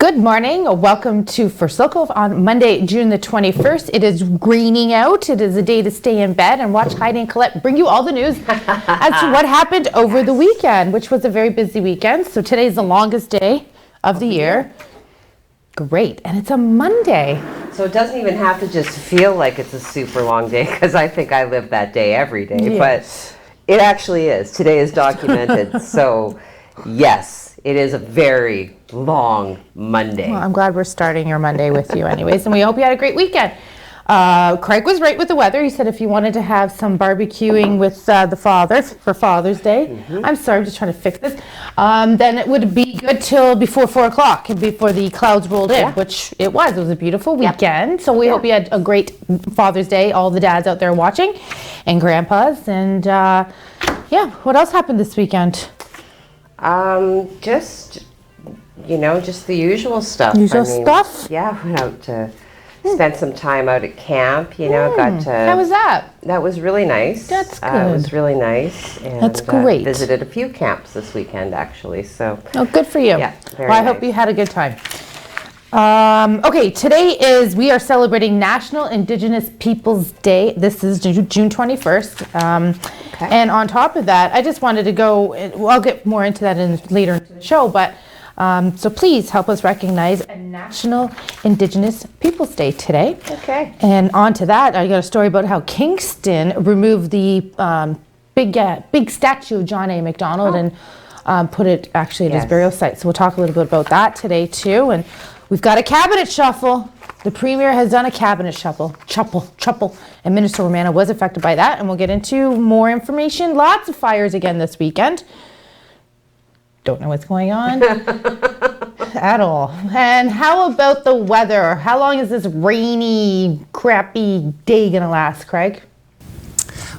Good morning. Welcome to First Look on Monday, June the 21st. It is greening out. It is a day to stay in bed and watch Heidi and Colette bring you all the news as to what happened over the weekend, which was a very busy weekend. So today is the longest day of the year. Great. And it's a Monday. So it doesn't even have to just feel like it's a super long day, because I think I live that day every day. Yes. But it actually is. Today is documented. So yes, it is a very long Monday. Well, I'm glad we're starting your Monday with you anyways, and we hope you had a great weekend. Craig was right with the weather. He said if you wanted to have some barbecuing with the father for Father's Day, I'm sorry, I'm just trying to fix this, then it would be good till before 4 o'clock, before the clouds rolled in, which it was. It was a beautiful weekend. So we hope you had a great Father's Day, all the dads out there watching, and grandpas. And what else happened this weekend? Just the usual stuff. Stuff? Yeah, went out to spend some time out at camp, got to... How was that? That was really nice. That's good. It was really nice. And, that's great. Visited a few camps this weekend, actually, so... Oh, good for you. Yeah, very Well, I nice. hope you had a good time. Today we are celebrating National Indigenous Peoples Day. This is June 21st. And on top of that, I just wanted to go, I'll get more into that later in the show, but so please help us recognize a National Indigenous Peoples Day today. Okay. And on to that, I got a story about how Kingston removed the big statue of John A. Macdonald and put it actually at his burial site. So we'll talk a little bit about that today too. And we've got a cabinet shuffle. The Premier has done a cabinet shuffle, and Minister Romano was affected by that, and we'll get into more information. Lots of fires again this weekend. Don't know what's going on at all. And how about the weather? How long is this rainy, crappy day going to last, Craig?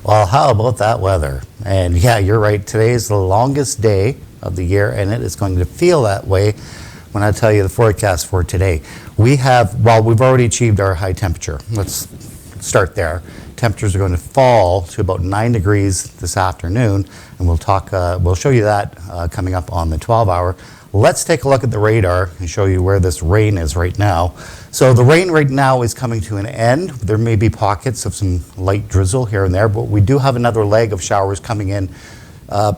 Well, how about that weather? And yeah, you're right. Today is the longest day of the year, and it is going to feel that way when I tell you the forecast for today. We've already achieved our high temperature. Let's start there. Temperatures are going to fall to about 9 degrees this afternoon, and we'll show you that coming up on the 12-hour. Let's take a look at the radar and show you where this rain is right now. So the rain right now is coming to an end. There may be pockets of some light drizzle here and there, but we do have another leg of showers coming in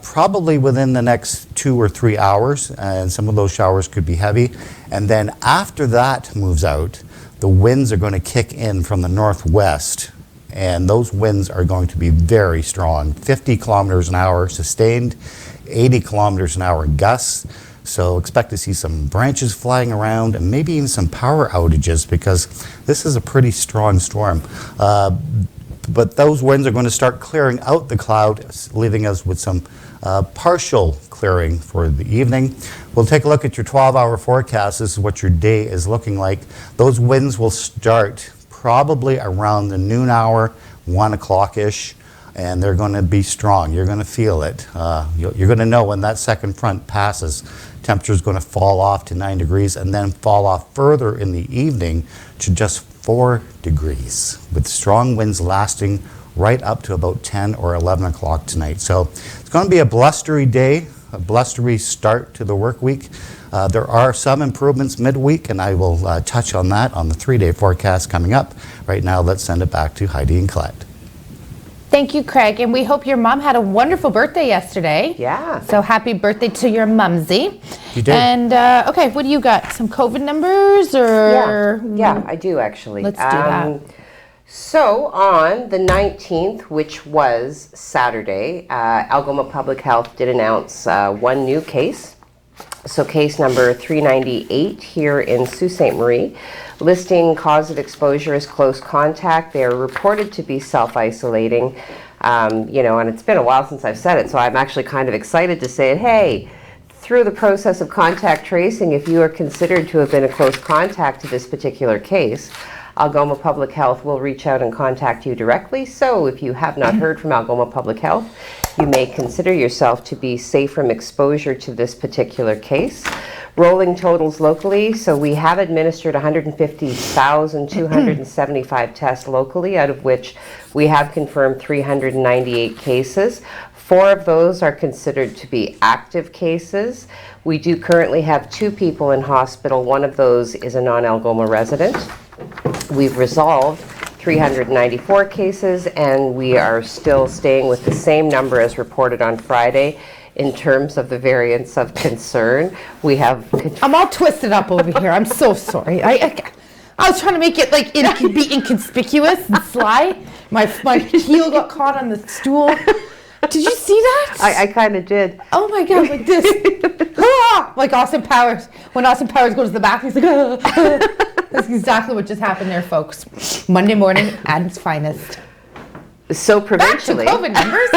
probably within the next 2 or 3 hours, and some of those showers could be heavy. And then after that moves out, the winds are going to kick in from the northwest, and those winds are going to be very strong, 50 kilometers an hour sustained, 80 kilometers an hour gusts. So expect to see some branches flying around and maybe even some power outages, because this is a pretty strong storm. But those winds are going to start clearing out the cloud, leaving us with some partial clearing for the evening. We'll take a look at your 12-hour forecast. This is what your day is looking like. Those winds will start probably around the noon hour, 1 o'clock-ish, and they're going to be strong. You're going to feel it. You're going to know when that second front passes. Temperature is going to fall off to 9 degrees and then fall off further in the evening to just 4 degrees, with strong winds lasting right up to about 10 or 11 o'clock tonight. So it's going to be a blustery day, a blustery start to the work week. There are some improvements midweek, and I will touch on that on the 3-day forecast coming up. Right now, let's send it back to Heidi and Colette. Thank you, Craig, and we hope your mom had a wonderful birthday yesterday. Yeah. So happy birthday to your mumsy. You did. And what do you got? Some COVID numbers, or? Yeah, I do actually. Let's do that. So on the 19th, which was Saturday, Algoma Public Health did announce one new case. So case number 398 here in Sault Ste. Marie, listing cause of exposure as close contact. They are reported to be self-isolating, and it's been a while since I've said it, so I'm actually kind of excited to say it. Hey, through the process of contact tracing, if you are considered to have been a close contact to this particular case, Algoma Public Health will reach out and contact you directly. So if you have not heard from Algoma Public Health, you may consider yourself to be safe from exposure to this particular case. Rolling totals locally, so we have administered 150,275 tests locally, out of which we have confirmed 398 cases. 4 of those are considered to be active cases. We do currently have 2 people in hospital. One of those is a non-Algoma resident. We've resolved 394 cases, and we are still staying with the same number as reported on Friday. In terms of the variants of concern, we have... I'm all twisted up over here. I'm so sorry. I was trying to make it like be inconspicuous and sly. My heel got caught on the stool. Did you see that? I kind of did. Oh my God, like this. Ah! Like Austin Powers. When Austin Powers goes to the bathroom, he's like, That's exactly what just happened there, folks. Monday morning at its finest. So provincially... Back to COVID numbers.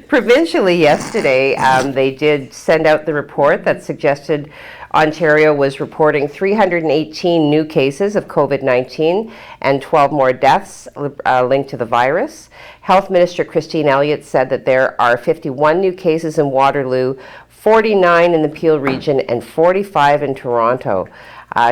Provincially yesterday, they did send out the report that suggested Ontario was reporting 318 new cases of COVID-19 and 12 more deaths linked to the virus. Health Minister Christine Elliott said that there are 51 new cases in Waterloo, 49 in the Peel region, and 45 in Toronto.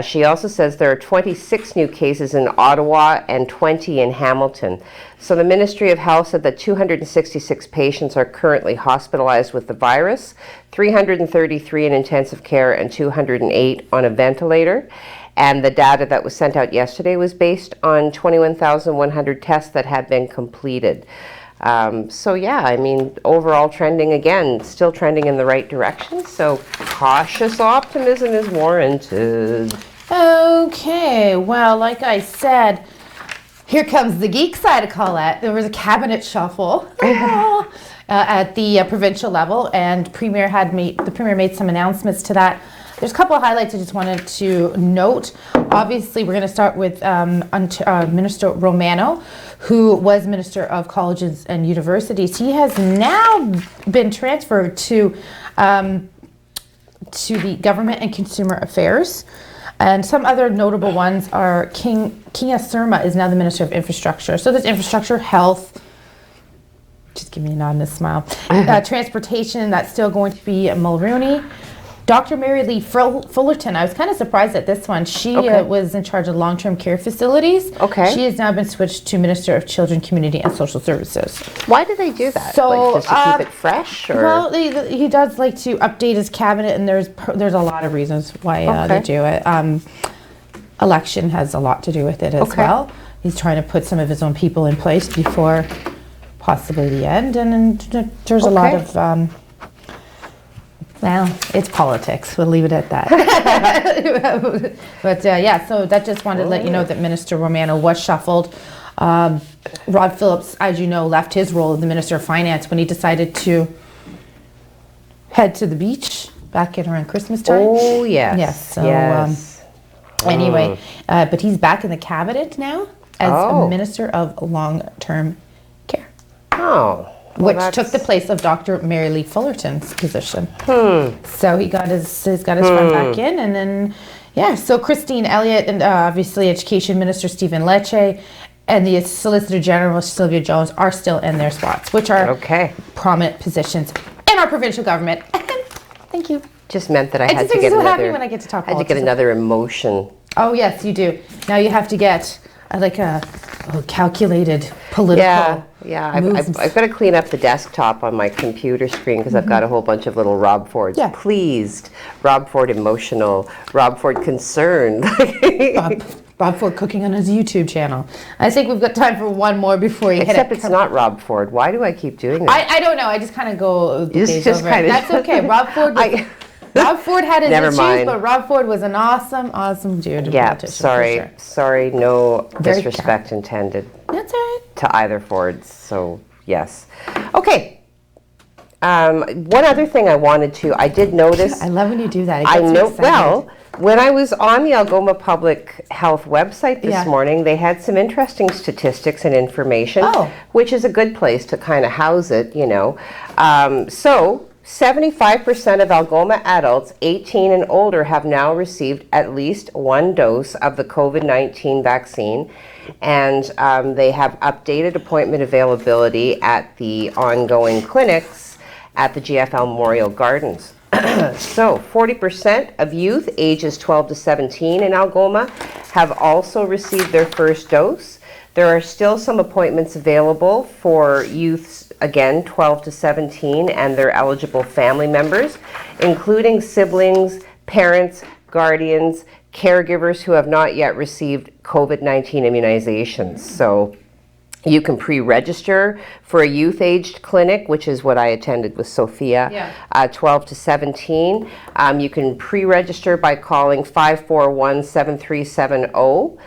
She also says there are 26 new cases in Ottawa and 20 in Hamilton. So the Ministry of Health said that 266 patients are currently hospitalized with the virus, 333 in intensive care and 208 on a ventilator. And the data that was sent out yesterday was based on 21,100 tests that had been completed. So yeah, I mean, overall trending again, still trending in the right direction. So cautious optimism is warranted. Okay, well, like I said, here comes the geek side of Colette. There was a cabinet shuffle at the provincial level, and the Premier made some announcements to that. There's a couple of highlights I just wanted to note. Obviously, we're going to start with Minister Romano, who was Minister of Colleges and Universities. He has now been transferred to the Government and Consumer Affairs. And some other notable ones are Kinga Surma is now the Minister of Infrastructure. So there's infrastructure, health, just give me a nod and a smile. Transportation, that's still going to be Mulrooney. Dr. Mary Lee Fullerton, I was kind of surprised at this one. She was in charge of long-term care facilities. Okay. She has now been switched to Minister of Children, Community and Social Services. Why do they do that? So, like just to keep it fresh? Or? Well, he does like to update his cabinet, and there's a lot of reasons why they do it. Election has a lot to do with it as well. He's trying to put some of his own people in place before possibly the end, and there's a lot of... well, it's politics. We'll leave it at that. But yeah, so that just wanted to let you know that Minister Romano was shuffled. Rod Phillips, as you know, left his role as the Minister of Finance when he decided to head to the beach back in around Christmas time. Oh, yes. Yes. So anyway, but he's back in the cabinet now as a Minister of Long-Term Care. Oh. Which took the place of Dr. Mary Lee Fullerton's position. So he got his friend back in, and then so Christine Elliott and obviously Education Minister Stephen Lecce and the Solicitor General Sylvia Jones are still in their spots, which are prominent positions in our provincial government. Thank you. Just meant that I had to get get another. Happy when I get to talk politics. To get another emotion. Oh yes, you do. Now you have to get like a calculated political. Yeah. I've got to clean up the desktop on my computer screen because I've got a whole bunch of little Rob Fords. Yeah. Pleased, Rob Ford emotional, Rob Ford concerned. Bob Ford cooking on his YouTube channel. I think we've got time for one more before you Except it's not Rob Ford. Why do I keep doing that? I don't know. I just kind of go just over it. That's okay. Rob Ford. Rob Ford had his issues, but Rob Ford was an awesome dude. Yeah, sorry, no disrespect intended. That's all right. To either Fords, so yes. Okay. One other thing I did notice. I love when you do that. I know. Well, when I was on the Algoma Public Health website this morning, they had some interesting statistics and information, which is a good place to kind of house it, you know. So 75% of Algoma adults 18 and older have now received at least one dose of the COVID-19 vaccine, and they have updated appointment availability at the ongoing clinics at the GFL Memorial Gardens. So 40% of youth ages 12 to 17 in Algoma have also received their first dose. There are still some appointments available for youths, again, 12 to 17, and their eligible family members, including siblings, parents, guardians, caregivers who have not yet received COVID-19 immunizations. So you can pre-register for a youth-aged clinic, which is what I attended with Sophia, 12 to 17. You can pre-register by calling 541-7370,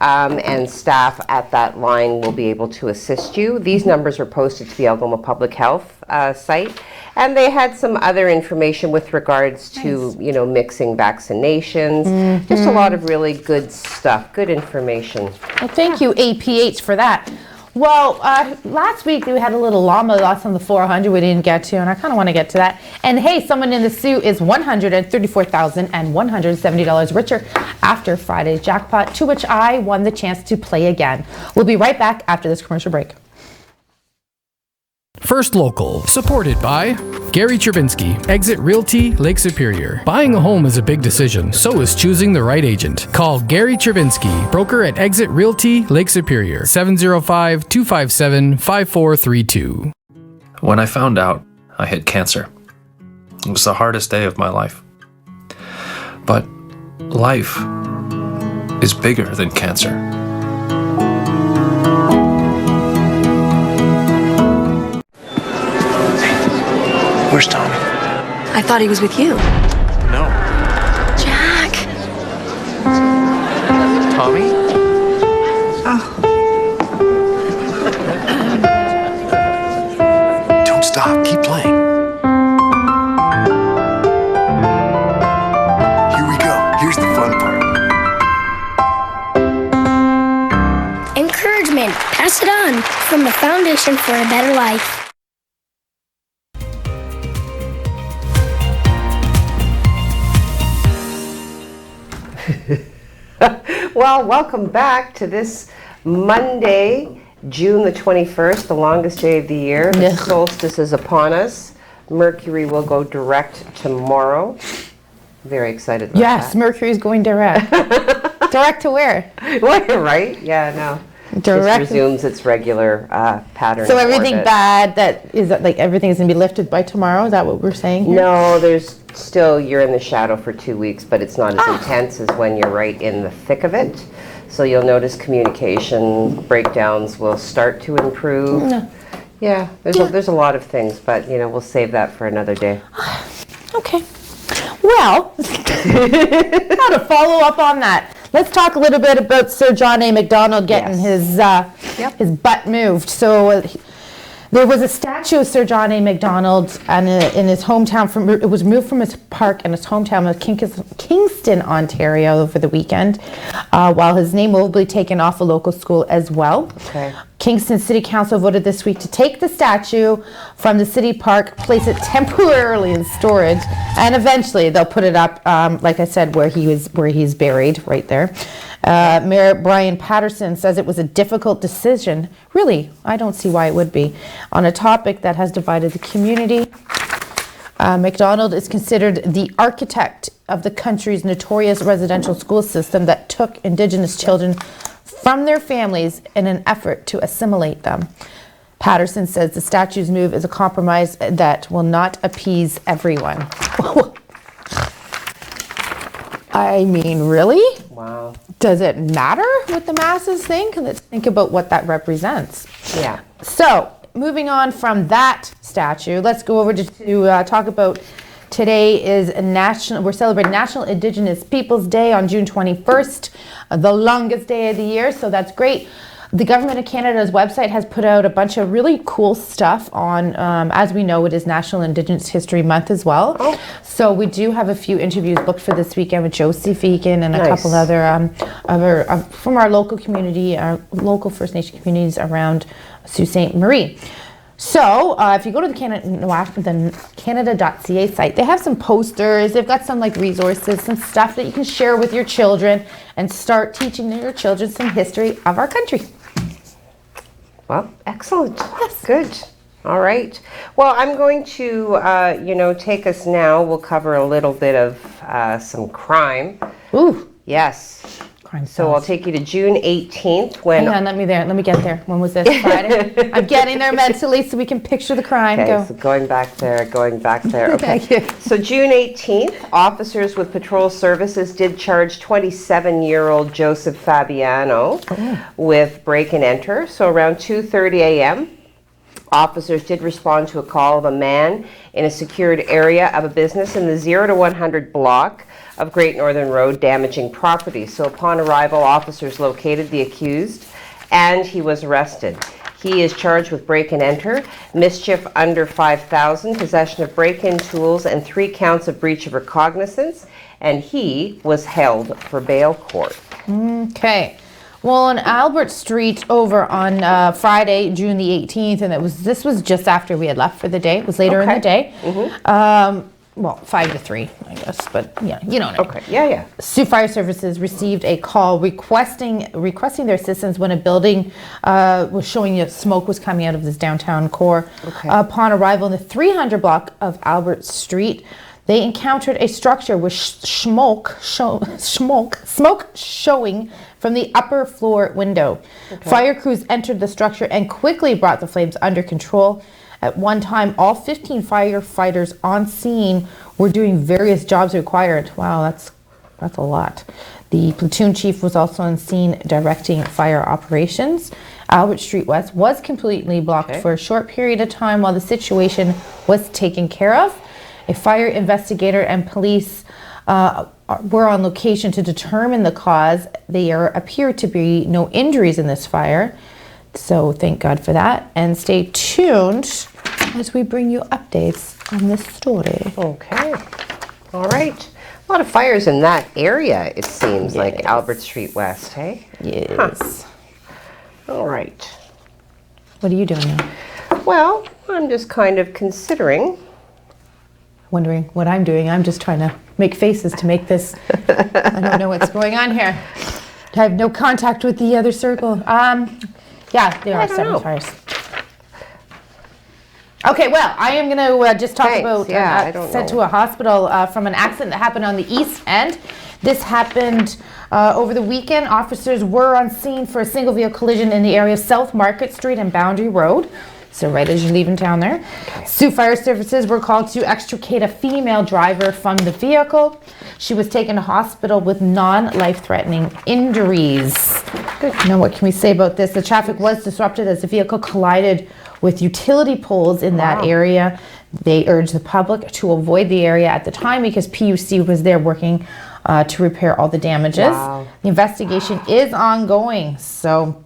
and staff at that line will be able to assist you. These numbers are posted to the Algoma Public Health site, and they had some other information with regards to, you know, mixing vaccinations. Just a lot of really good stuff, good information. Well, thank you, APH, for that. Well, last week we had a little llama loss on the 400 we didn't get to, and I kind of want to get to that. And hey, someone in the Sault is $134,170 richer after Friday's jackpot, to which I won the chance to play again. We'll be right back after this commercial break. First Local, supported by Gary Chervinsky, Exit Realty, Lake Superior. Buying a home is a big decision, so is choosing the right agent. Call Gary Chervinsky, broker at Exit Realty, Lake Superior, 705-257-5432. When I found out I had cancer, it was the hardest day of my life. But life is bigger than cancer. Where's Tommy? I thought he was with you. No. Jack! Tommy? Don't stop. Keep playing. Here we go. Here's the fun part. Encouragement. Pass it on from the Foundation for a Better Life. Well, welcome back to this Monday, June the 21st, the longest day of the year. The solstice is upon us. Mercury will go direct tomorrow. Very excited about that. Yes, Mercury's going direct. Direct to where? Well, right? Yeah, no. Direct. Just resumes its regular pattern. So of everything orbit. bad that is like everything is going to be lifted by tomorrow? Is that what we're saying here? No, there's still, you're in the shadow for 2 weeks, but it's not as intense as when you're right in the thick of it. So you'll notice communication breakdowns will start to improve. No. Yeah, there's a lot of things, but you know, we'll save that for another day. Okay. Well, how to follow up on that? Let's talk a little bit about Sir John A. Macdonald getting his butt moved. So there was a statue of Sir John A. Macdonald and in his hometown. It was moved from his park in his hometown of Kingston, Ontario, over the weekend, while his name will be taken off a local school as well. Okay. Kingston City Council voted this week to take the statue from the city park, place it temporarily in storage, and eventually they'll put it up, like I said, where he's buried, right there. Mayor Brian Patterson says it was a difficult decision. Really, I don't see why it would be. On a topic that has divided the community. Macdonald is considered the architect of the country's notorious residential school system that took Indigenous children from their families in an effort to assimilate them. Patterson says the statue's move is a compromise that will not appease everyone. I mean, really? Wow. Does it matter what the masses think? Let's think about what that represents. Yeah. So, moving on from that statue, let's go over to talk about today is we're celebrating National Indigenous Peoples Day on June 21st, the longest day of the year, so that's great. The Government of Canada's website has put out a bunch of really cool stuff on, as we know, it is National Indigenous History Month as well. Oh. So we do have a few interviews booked for this weekend with Josie Fegan and a couple other from our local community, our local First Nation communities around Sault Ste. Marie. So if you go to the Canada.ca site, they have some posters, they've got some like resources, some stuff that you can share with your children and start teaching your children some history of our country. Well, excellent. Yes. Good. All right. Well, I'm going to, take us now. We'll cover a little bit of some crime. Ooh. Yes. crime So I'll scenes. take you to June 18th when... Hang on, let me get there. When was this? Friday? I'm getting there mentally so we can picture the crime. Okay, Go. so going back there. Okay. Thank you. So June 18th, officers with patrol services did charge 27-year-old Joseph Fabiano with break and enter. So around 2:30 a.m., officers did respond to a call of a man in a secured area of a business in the 0 to 100 block of Great Northern Road damaging property. So upon arrival, officers located the accused and he was arrested. He is charged with break and enter, mischief under 5,000, possession of break-in tools, and 3 counts of breach of recognizance, and he was held for bail court. Okay. Well, on Albert Street over on Friday, June the 18th, and this was just after we had left for the day. It was later in the day. Well, 5 to 3, I guess, but yeah, you know what I mean. Okay, yeah. Sault Fire Services received a call requesting their assistance when a building was showing that smoke was coming out of this downtown core. Okay. Upon arrival in the 300 block of Albert Street, they encountered a structure with smoke showing from the upper floor window. Okay. Fire crews entered the structure and quickly brought the flames under control. At one time, all 15 firefighters on scene were doing various jobs required. Wow, that's a lot. The platoon chief was also on scene directing fire operations. Albert Street West was completely blocked for a short period of time while the situation was taken care of. A fire investigator and police were on location to determine the cause. There appear to be no injuries in this fire, so thank God for that. And stay tuned as we bring you updates on this story. Okay. All right. A lot of fires in that area, it seems, like Albert Street West, hey? Yes. Huh. All right. What are you doing now? Well, I'm just kind of considering. Wondering what I'm doing. I'm just trying to make faces to make this. I don't know what's going on here. I have no contact with the other circle. Yeah, there are 7 fires. Okay, well, I am going to just talk about sent to a hospital from an accident that happened on the east end. This happened over the weekend. Officers were on scene for a single vehicle collision in the area of South Market Street and Boundary Road. So right as you're leaving town there. Okay. Sault Fire Services were called to extricate a female driver from the vehicle. She was taken to hospital with non-life-threatening injuries. Good. Now what can we say about this? The traffic was disrupted as the vehicle collided with utility poles in that area. They urged the public to avoid the area at the time because PUC was there working to repair all the damages. Wow. The investigation is ongoing, so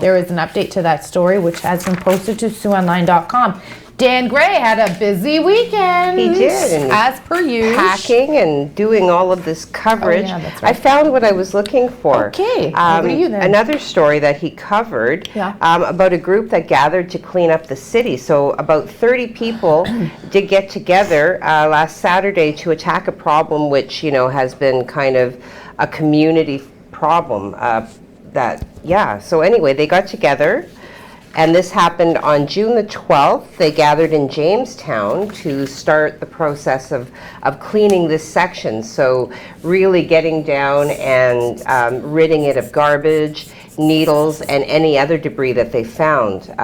there is an update to that story, which has been posted to SiouxOnline.com. Dan Gray had a busy weekend. He did. As per usual. Packing and doing all of this coverage. Oh, yeah, that's right. I found what I was looking for. Okay. Over to you then. Another story that he covered about a group that gathered to clean up the city. So about 30 people did get together last Saturday to attack a problem which, has been kind of a community problem. So anyway, they got together. And this happened on June the 12th. They gathered in Jamestown to start the process of cleaning this section. So really getting down and ridding it of garbage, needles, and any other debris that they found.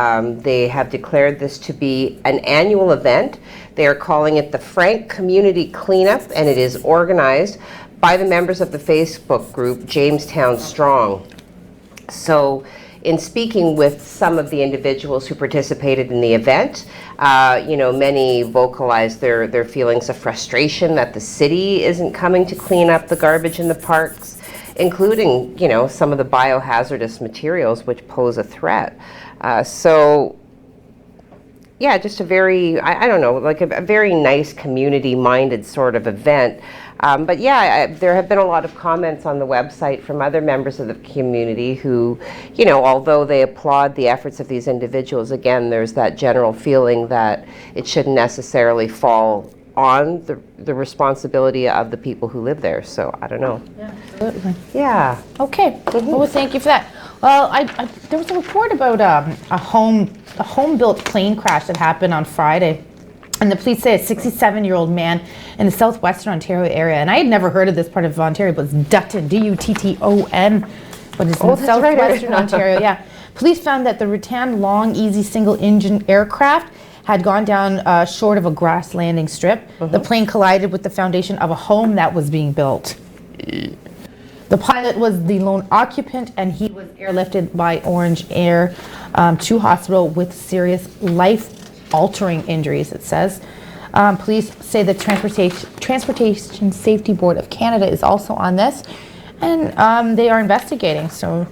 They have declared this to be an annual event. They are calling it the Frank Community Cleanup, and it is organized by the members of the Facebook group Jamestown Strong. So in speaking with some of the individuals who participated in the event, many vocalized their feelings of frustration that the city isn't coming to clean up the garbage in the parks, including, some of the biohazardous materials which pose a threat. Just a very, a very nice community-minded sort of event. There have been a lot of comments on the website from other members of the community who, although they applaud the efforts of these individuals, again, there's that general feeling that it shouldn't necessarily fall on the responsibility of the people who live there. So I don't know. Yeah, absolutely. Yeah. Okay. Well, thank you for that. Well, there was a report about a home-built plane crash that happened on Friday. And the police say a 67-year-old man in the southwestern Ontario area, and I had never heard of this part of Ontario, but it's Dutton, D-U-T-T-O-N, but it's in southwestern Ontario, yeah. Police found that the rattan long, easy single-engine aircraft had gone down short of a grass landing strip. The plane collided with the foundation of a home that was being built. The pilot was the lone occupant, and he was airlifted by Orange Air to hospital with serious life-altering injuries, it says. Police say the Transportation Safety Board of Canada is also on this, and they are investigating, so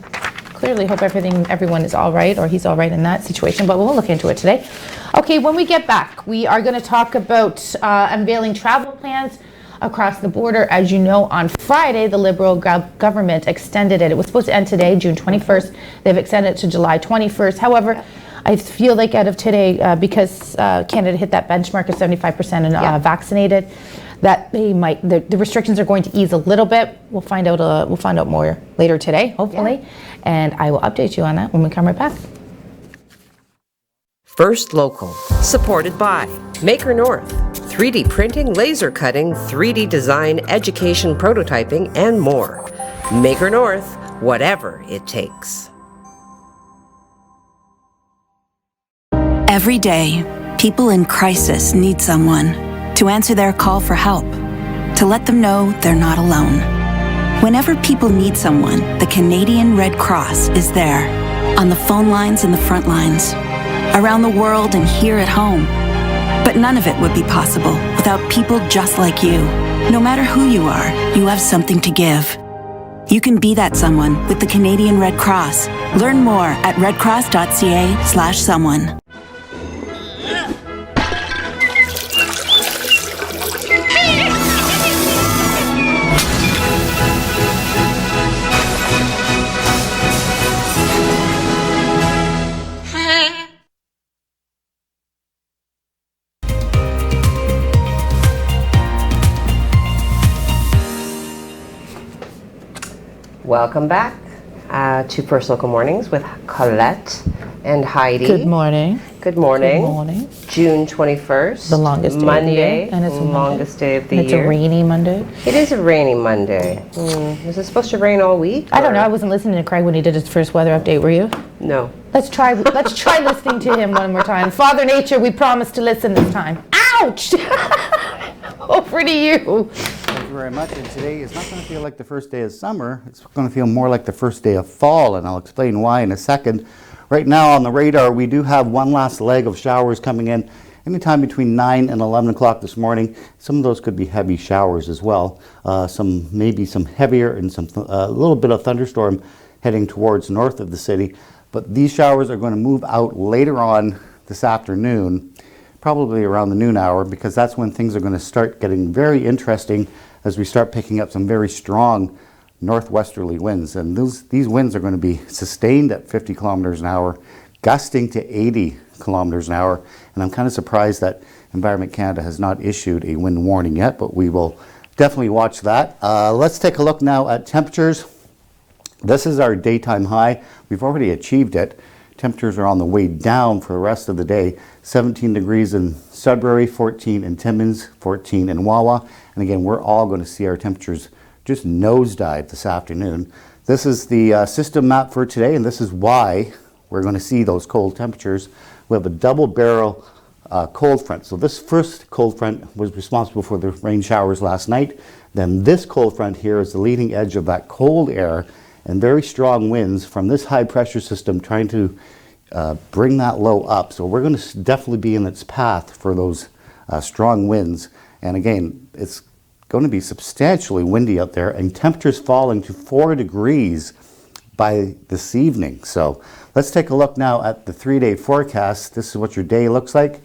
clearly hope everyone is all right, or he's all right in that situation, but we'll look into it today. Okay, when we get back, we are going to talk about unveiling travel plans across the border. As you know, on Friday, the Liberal government extended it. It was supposed to end today, June 21st. They've extended it to July 21st. However, I feel like out of today, because Canada hit that benchmark of 75% and vaccinated, that they might the restrictions are going to ease a little bit. We'll find out more later today, hopefully, and I will update you on that when we come right back. First Local, supported by Maker North, 3D printing, laser cutting, 3D design, education, prototyping, and more. Maker North, whatever it takes. Every day, people in crisis need someone to answer their call for help, to let them know they're not alone. Whenever people need someone, the Canadian Red Cross is there, on the phone lines and the front lines, around the world and here at home. But none of it would be possible without people just like you. No matter who you are, you have something to give. You can be that someone with the Canadian Red Cross. Learn more at redcross.ca/someone. Welcome back to First Local Mornings with Colette and Heidi. Good morning. Good morning. Good morning. June 21st. The longest day Monday, of the year. And it's the longest day of the it's year. It's a rainy Monday. It is a rainy Monday. Is it supposed to rain all week? I don't know. I wasn't listening to Craig when he did his first weather update, were you? No. Let's try listening to him one more time. Father Nature, we promise to listen this time. Ouch! Over to you. Thank you very much. And today is not going to feel like the first day of summer. It's going to feel more like the first day of fall, and I'll explain why in a second. Right now on the radar, we do have one last leg of showers coming in anytime between 9 and 11 o'clock this morning. Some of those could be heavy showers as well. Maybe some heavier and a little bit of thunderstorm heading towards north of the city. But these showers are going to move out later on this afternoon, probably around the noon hour, because that's when things are going to start getting very interesting as we start picking up some very strong northwesterly winds. And these winds are going to be sustained at 50 kilometers an hour, gusting to 80 kilometers an hour. And I'm kind of surprised that Environment Canada has not issued a wind warning yet, but we will definitely watch that. Let's take a look now at temperatures. This is our daytime high. We've already achieved it. Temperatures are on the way down for the rest of the day. 17 degrees in Sudbury, 14 in Timmins, 14 in Wawa. And again, we're all going to see our temperatures just nosedive this afternoon. This is the system map for today, and this is why we're going to see those cold temperatures. We have a double barrel cold front. So this first cold front was responsible for the rain showers last night. Then this cold front here is the leading edge of that cold air, and very strong winds from this high pressure system trying to bring that low up. So we're going to definitely be in its path for those strong winds. And again, it's going to be substantially windy out there, and temperatures falling to 4 degrees by this evening. So let's take a look now at the 3-day forecast. This is what your day looks like.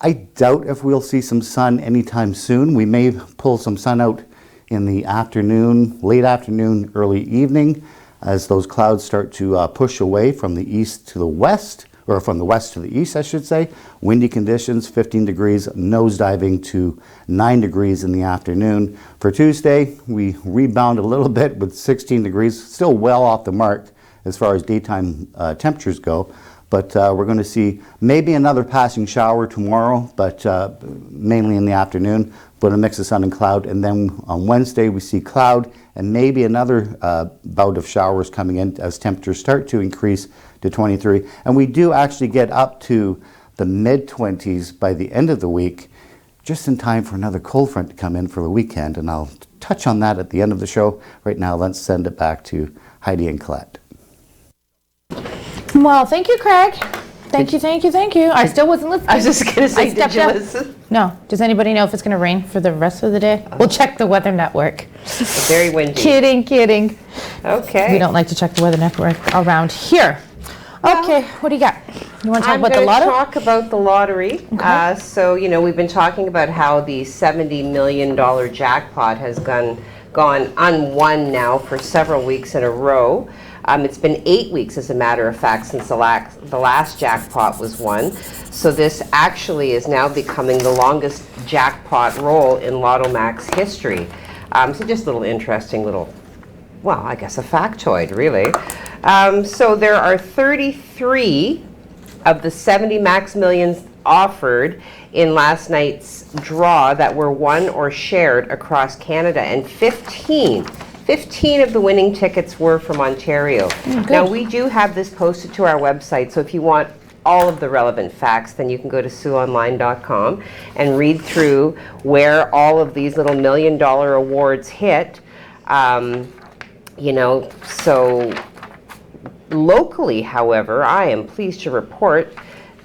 I doubt if we'll see some sun anytime soon. We may pull some sun out in the afternoon, late afternoon, early evening, as those clouds start to push away from the east to the west, or from the west to the east, I should say. Windy conditions, 15 degrees, nosediving to 9 degrees in the afternoon. For Tuesday, we rebound a little bit with 16 degrees, still well off the mark as far as daytime temperatures go. but we're going to see maybe another passing shower tomorrow, but mainly in the afternoon, but a mix of sun and cloud. And then on Wednesday we see cloud and maybe another bout of showers coming in as temperatures start to increase to 23. And we do actually get up to the mid-20s by the end of the week, just in time for another cold front to come in for the weekend. And I'll touch on that at the end of the show. Right now, let's send it back to Heidi and Colette. Well, thank you, Craig. Thank you. I still wasn't listening. I was just going to say, did you listen? No. Does anybody know if it's going to rain for the rest of the day? We'll check the weather network. Very windy. Kidding. Okay. We don't like to check the weather network around here. Okay, what do you got? You want to talk about the lottery? I'm going to talk about the lottery. Okay. So, we've been talking about how the $70 million jackpot has gone unwon now for several weeks in a row. It's been 8 weeks, as a matter of fact, since the last jackpot was won. So this actually is now becoming the longest jackpot roll in Lotto Max history. So just a little interesting little, well, I guess a factoid, really. So there are 33 of the 70 Max Millions offered in last night's draw that were won or shared across Canada, and 15 of the winning tickets were from Ontario. Now, we do have this posted to our website, so if you want all of the relevant facts, then you can go to SiouxOnline.com and read through where all of these little $1 million awards hit. So locally, however, I am pleased to report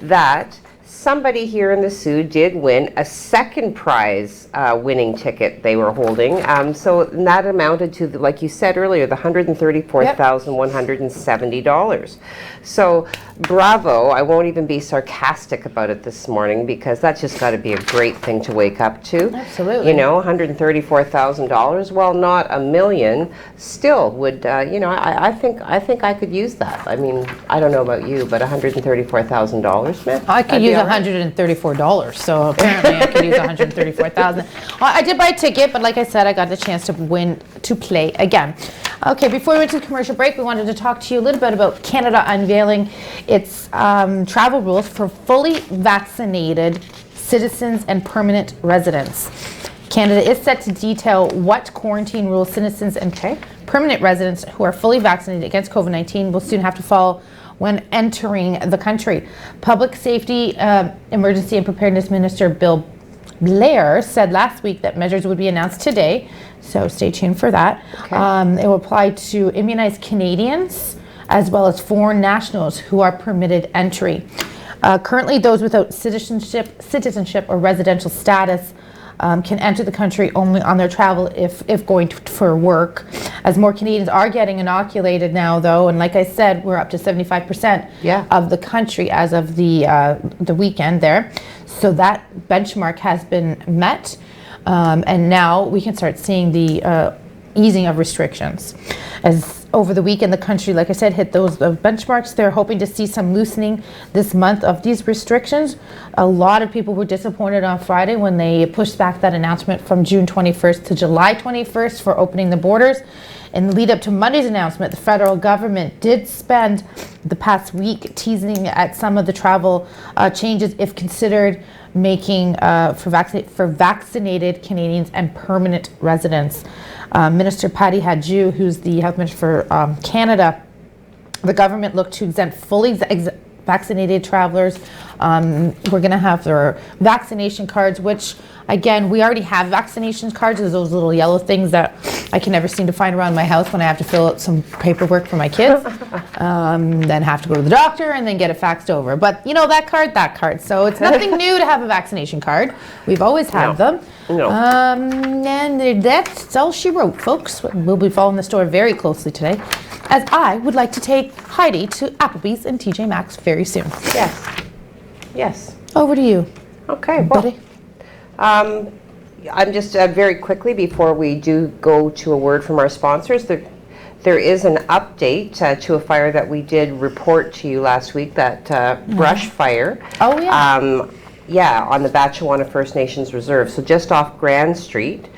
that somebody here in the Soo did win a second prize winning ticket they were holding. So that amounted to, like you said earlier, the $134,170. So bravo. I won't even be sarcastic about it this morning, because that's just got to be a great thing to wake up to. Absolutely. $134,000, well, not $1 million, still would, I think I could use that. I mean, I don't know about you, but $134,000, man. I could use $134, so apparently I could use $134,000. Well, I did buy a ticket, but like I said, I got the chance to play again. Okay, before we went to the commercial break, we wanted to talk to you a little bit about Canada unveiling its travel rules for fully vaccinated citizens and permanent residents. Canada is set to detail what quarantine rules citizens and permanent residents who are fully vaccinated against COVID-19 will soon have to follow when entering the country. Public Safety, Emergency and Preparedness Minister Bill Blair said last week that measures would be announced today, so stay tuned for that. It will apply to immunized Canadians as well as foreign nationals who are permitted entry. Currently, those without citizenship or residential status can enter the country only on their travel if going for work. As more Canadians are getting inoculated now, though, and like I said, we're up to 75% of the country as of the weekend there. So that benchmark has been met, and now we can start seeing the easing of restrictions. As over the weekend, the country, like I said, hit those benchmarks. They're hoping to see some loosening this month of these restrictions. A lot of people were disappointed on Friday when they pushed back that announcement from June 21st to July 21st for opening the borders. In the lead up to Monday's announcement, the federal government did spend the past week teasing at some of the travel changes if considered making for vaccinated Canadians and permanent residents. Minister Patty Hadju, who's the Health Minister for Canada, the government looked to exempt fully vaccinated travelers. We're going to have their vaccination cards, which, again, we already have vaccination cards. There's those little yellow things that I can never seem to find around my house when I have to fill out some paperwork for my kids, then have to go to the doctor and then get it faxed over. But, that card. So it's nothing new to have a vaccination card. We've always had them. And that's all she wrote, folks. We'll be following the story very closely today, as I would like to take Heidi to Applebee's and TJ Maxx very soon. Yes. Over to you. Okay, buddy. I'm just very quickly, before we do go to a word from our sponsors, there is an update to a fire that we did report to you last week, that brush fire. Oh, yeah. On the Batchewana First Nations Reserve, so just off Grand Street.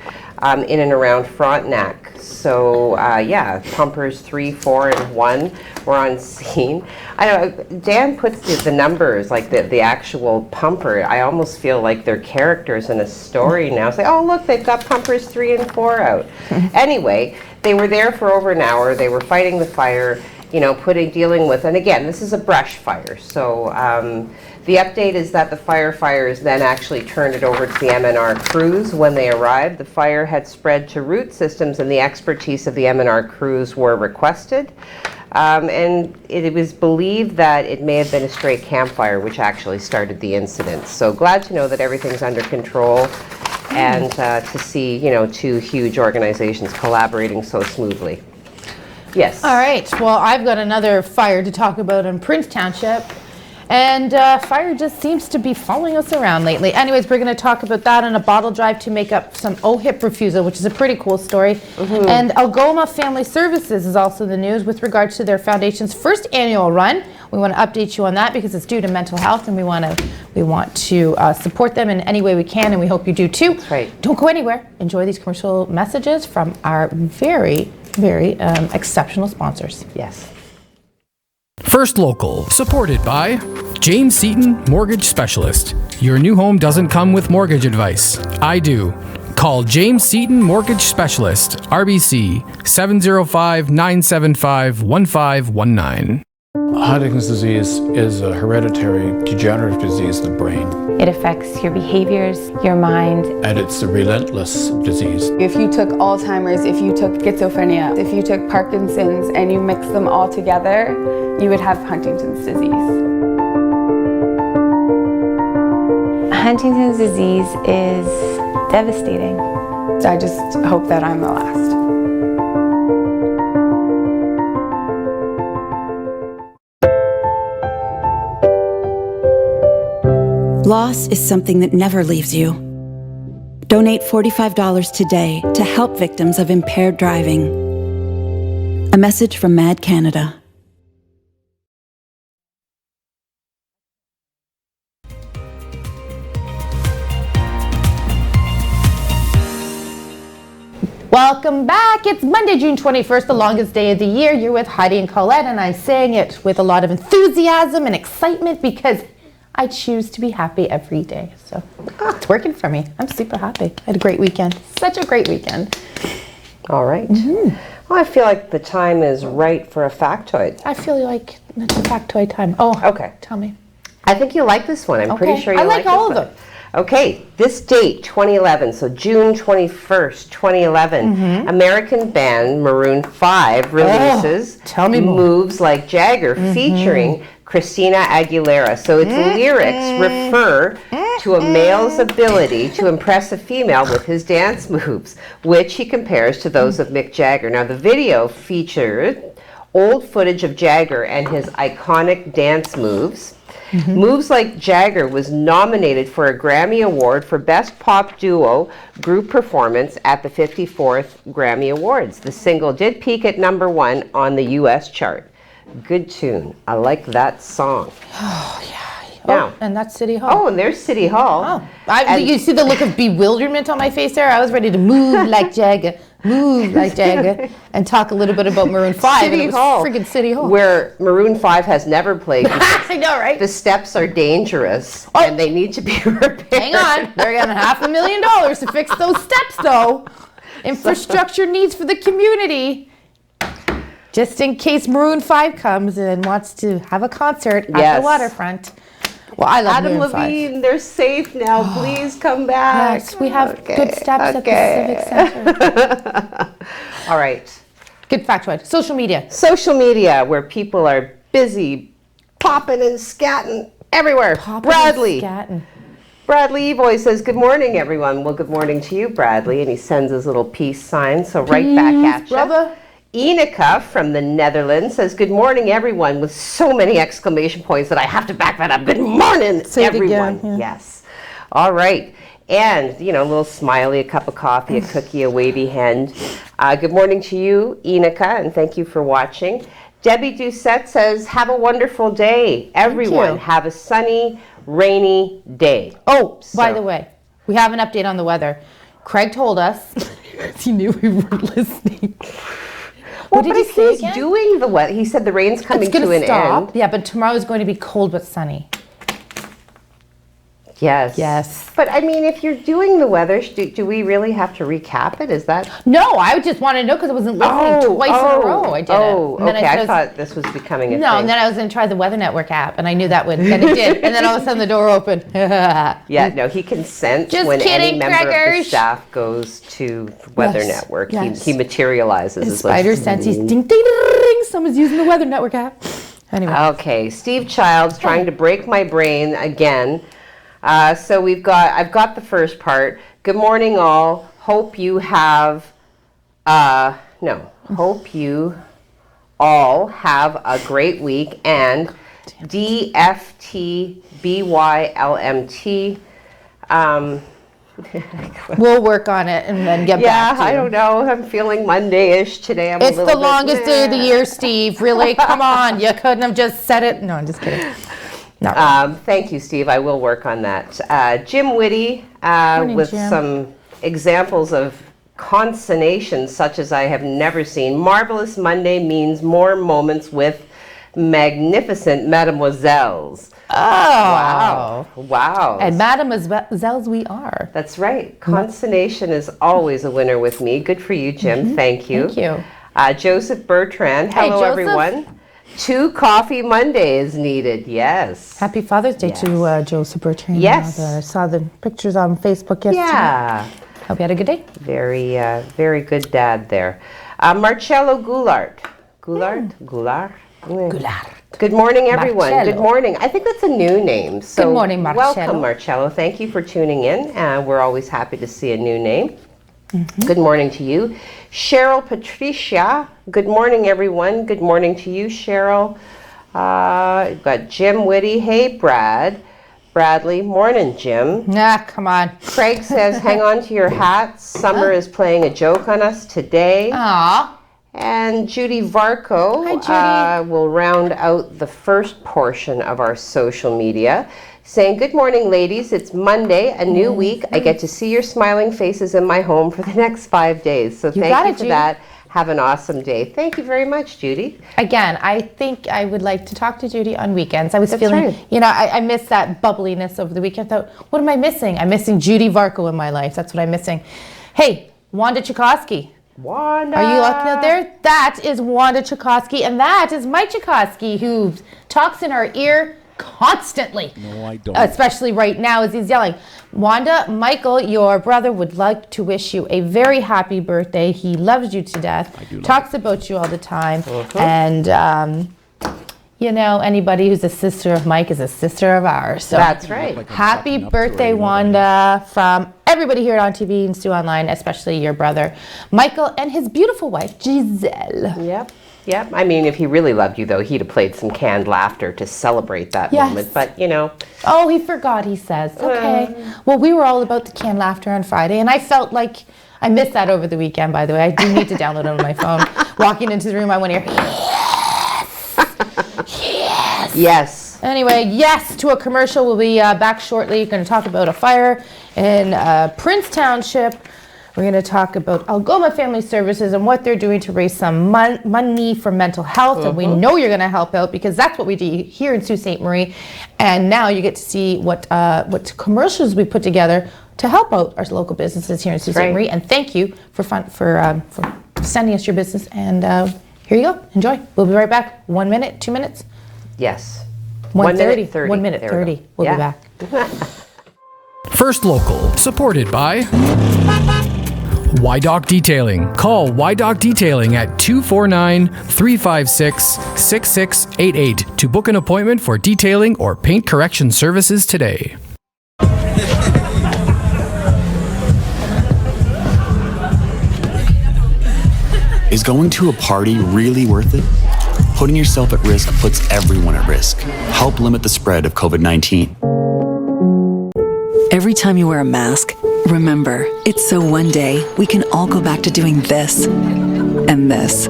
in and around Frontenac. So yeah, pumpers 3, 4, and 1 were on scene. I know Dan puts the numbers, like the actual pumper. I almost feel like they're characters in a story now. Say, oh look, they've got pumpers 3 and 4 out. Anyway, they were there for over an hour. They were fighting the fire, you know, dealing with, and again, this is a brush fire. So the update is that the firefighters then actually turned it over to the MNR crews when they arrived. The fire had spread to root systems, and the expertise of the MNR crews were requested. And it was believed that it may have been a stray campfire which actually started the incident. So glad to know that everything's under control, and to see, you know, 2 huge organizations collaborating so smoothly. Yes. All right. Well, I've got another fire to talk about in Prince Township. And fire just seems to be following us around lately. Anyways, we're going to talk about that on a bottle drive to make up some OHIP refusal, which is a pretty cool story. And Algoma Family Services is also the news with regards to their foundation's first annual run. We want to update you on that because it's due to mental health, and we want to support them in any way we can, and we hope you do too. That's right. Don't go anywhere. Enjoy these commercial messages from our very, very exceptional sponsors. Yes. First Local, supported by James Seaton, Mortgage Specialist. Your new home doesn't come with mortgage advice. I do. Call James Seaton, Mortgage Specialist, RBC 705-975-1519. Huntington's disease is a hereditary degenerative disease of the brain. It affects your behaviors, your mind. And it's a relentless disease. If you took Alzheimer's, if you took schizophrenia, if you took Parkinson's and you mix them all together, you would have Huntington's disease. Huntington's disease is devastating. I just hope that I'm the last. Loss is something that never leaves you. Donate $45 today to help victims of impaired driving. A message from MAD Canada. Welcome back. It's Monday, June 21st, the longest day of the year. You're with Heidi and Colette, and I'm saying it with a lot of enthusiasm and excitement because I choose to be happy every day. So it's working for me. I'm super happy. I had a great weekend. Such a great weekend. All right. Well, I feel like the time is right for a factoid. I feel like it's a factoid time. Oh, okay. Tell me. I think you like this one. I'm pretty sure you like all of them. Okay, this date, 2011, so June 21st, 2011, American band Maroon 5 releases tell me more. Moves Like Jagger, featuring Christina Aguilera. So its lyrics refer to a male's ability to impress a female with his dance moves, which he compares to those of Mick Jagger. Now, the video featured old footage of Jagger and his iconic dance moves. Moves Like Jagger was nominated for a Grammy Award for Best Pop Duo Group Performance at the 54th Grammy Awards. The single did peak at #1 on the US chart. Good tune. I like that song. Oh, yeah. Now, and that's City Hall. Oh, and there's City Hall. Oh, you see the look of bewilderment on my face there? I was ready to move like Jagger, and talk a little bit about Maroon 5. City Hall. Friggin' City Hall. Where Maroon 5 has never played. I know, right? The steps are dangerous, and they need to be repaired. Hang on. They're getting $500,000 to fix those steps, though. Infrastructure needs for the community. Just in case Maroon 5 comes and wants to have a concert at the waterfront. Well, I love Adam Maroon 5. Levine, they're safe now. Please come back. Yes, we have good steps at the Civic Center. All right. Good factoid. Social media. Social media, where people are busy popping and scatting everywhere. Bradley. Bradley Evoy says, good morning, everyone. Well, good morning to you, Bradley. And he sends his little peace sign. So right back at you. Brother. Enika from the Netherlands says, good morning, everyone, with so many exclamation points that I have to back that up. Good morning, Say it everyone. again, yeah. Yes. All right. And, you know, a little smiley, a cup of coffee, a cookie, a wavy hand. Good morning to you, Enika, and thank you for watching. Debbie Doucette says, have a wonderful day. Everyone, have a sunny, rainy day. Oh, by the way, we have an update on the weather. Craig told us He knew we weren't listening. Well, What did but he say he's again? doing the weather. He said the rain's coming It's going to to an stop. end. Yeah, but tomorrow is going to be cold but sunny. Yes. Yes. But I mean, if you're doing the weather, do we really have to recap it? Is that? No, I just wanted to know because I wasn't listening twice in a row. I did it. And then okay. said I thought this was becoming a thing. No, and then I was going to try the Weather Network app, and I knew that would, and it did. And then all of a sudden the door opened. Yeah, no, he consents Just when any kidding, member of the crackers. staff goes to the Weather Yes, Network. yes. He materializes. His as like, spider sense, he's ding, ding, ding, someone's using the Weather Network app. Anyway. Okay, Steve Childs trying to break my brain again. So I've got the first part. Good morning, all. Hope you have, hope you all have a great week. And DFTBYLMT. We'll work on it and then get back to you. I don't know. I'm feeling Monday-ish today. It's the longest day of the year, Steve. Really, come on. You couldn't have just said it. No, I'm just kidding. No. Thank you, Steve. I will work on that. Jim Whitty Morning, with Jim. some examples of consonation such as I have never seen. Marvelous Monday means more moments with magnificent mademoiselles. Oh. Wow. And mademoiselles we are. That's right. Consonation is always a winner with me. Good for you, Jim. Thank you. Thank you. Joseph Bertrand. Hello, Joseph. everyone. 2 coffee Mondays needed. Yes. Happy Father's Day to Joseph Bertrand. Yes. I saw the pictures on Facebook yesterday. Yeah. Hope you had a good day. Very good dad there. Marcello Goulart. Goulart? Good morning, everyone. Marcello. Good morning. I think that's a new name. So Good morning, Marcello. Welcome, Marcello. Thank you for tuning in. We're always happy to see a new name. Good morning to you. Cheryl Patricia. Good morning, everyone. Good morning to you, Cheryl. We've got Jim Whitty. Hey, Bradley. Morning, Jim. Come on. Craig says, hang on to your hats. Summer is playing a joke on us today. Aw. And Judy Varco will round out the first portion of our social media, saying, good morning, ladies. It's Monday, a new week. I get to see your smiling faces in my home for the next 5 days. So thank you for that. Have an awesome day. Thank you very much, Judy. Again, I think I would like to talk to Judy on weekends. I was feeling, right. I miss that bubbliness over the weekend. I thought, what am I missing? I'm missing Judy Varco in my life. That's what I'm missing. Hey, Wanda Chakosky. Wanda. Are you looking out there? That is Wanda Chakosky, and that is Mike Chakosky, who talks in our ear constantly. No, I don't. Especially right now as he's yelling. Wanda, Michael, your brother, would like to wish you a very happy birthday. He loves you to death. I do love Talks about you all the time. And, anybody who's a sister of Mike is a sister of ours. So That's right. happy birthday, Wanda, from everybody here on TV and Stu Online, especially your brother, Michael, and his beautiful wife, Giselle. Yep. I mean, if he really loved you, though, he'd have played some canned laughter to celebrate that moment. But, Oh, he forgot, he says. Okay. Well, we were all about the canned laughter on Friday, and I felt like I missed that over the weekend, by the way. I do need to download it on my phone. Walking into the room, I want to hear, yes. Anyway, yes to a commercial. We'll be back shortly. Going to talk about a fire in Prince Township. We're going to talk about Algoma Family Services and what they're doing to raise some money for mental health. And we know you're going to help out because that's what we do here in Sault Ste. Marie. And now you get to see what commercials we put together to help out our local businesses here in Sault Ste. Marie. And thank you for sending us your business. And here you go. Enjoy. We'll be right back. 1 minute, 2 minutes. Yes. 1:30. 1 minute 30. We'll be back. First Local, supported by YDoc Detailing. Call YDoc Detailing at 249-356-6688 to book an appointment for detailing or paint correction services today. Is going to a party really worth it? Putting yourself at risk puts everyone at risk. Help limit the spread of COVID-19. Every time you wear a mask, remember, it's so one day we can all go back to doing this and this.